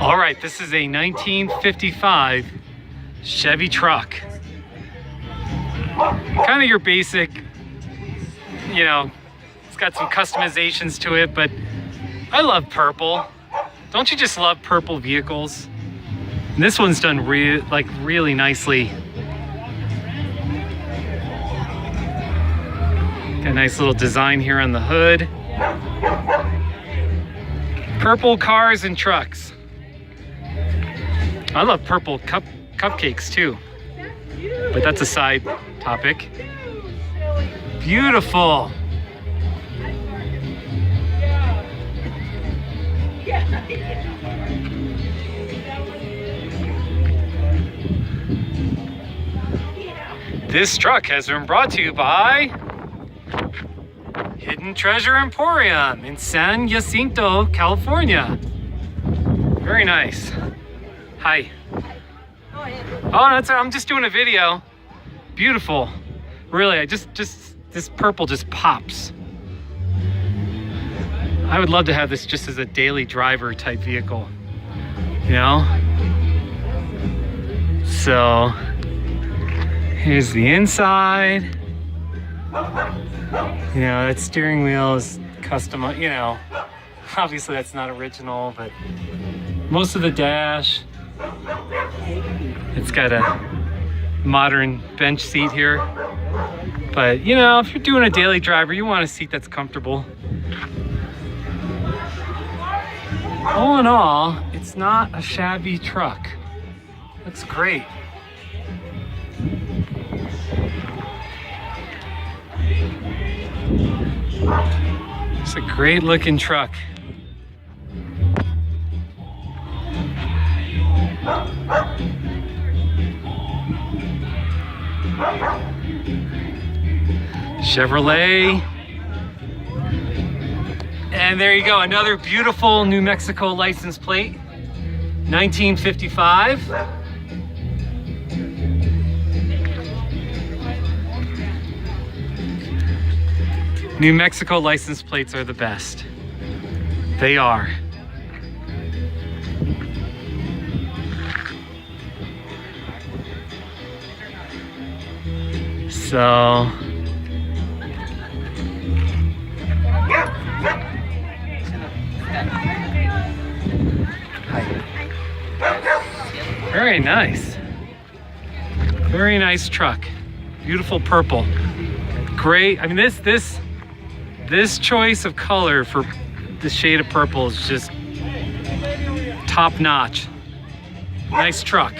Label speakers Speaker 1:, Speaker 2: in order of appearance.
Speaker 1: All right, this is a 1955 Chevy truck. Kind of your basic, you know, it's got some customizations to it, but I love purple. Don't you just love purple vehicles? And this one's done really nicely. Got a nice little design here on the hood. Purple cars and trucks. I love purple cupcakes too, but that's a side topic. Beautiful. This truck has been brought to you by Hidden Treasure Emporium in San Jacinto, California. Very nice. Hi. Oh, I'm just doing a video. Beautiful. Really, this purple just pops. I would love to have this just as a daily driver type vehicle, you know? So, here's the inside. You know, that steering wheel is custom, you know, obviously that's not original, but most of the dash, it's got a modern bench seat here. But, you know, if you're doing a daily driver, you want a seat that's comfortable. All in all, it's not a shabby truck. Looks great. It's a great looking truck. Chevrolet. And there you go, another beautiful New Mexico license plate, 1955. New Mexico license plates are the best. They are. So, very nice. Very nice truck. Beautiful purple. Great. I mean, this choice of color for this shade of purple is just top notch. Nice truck.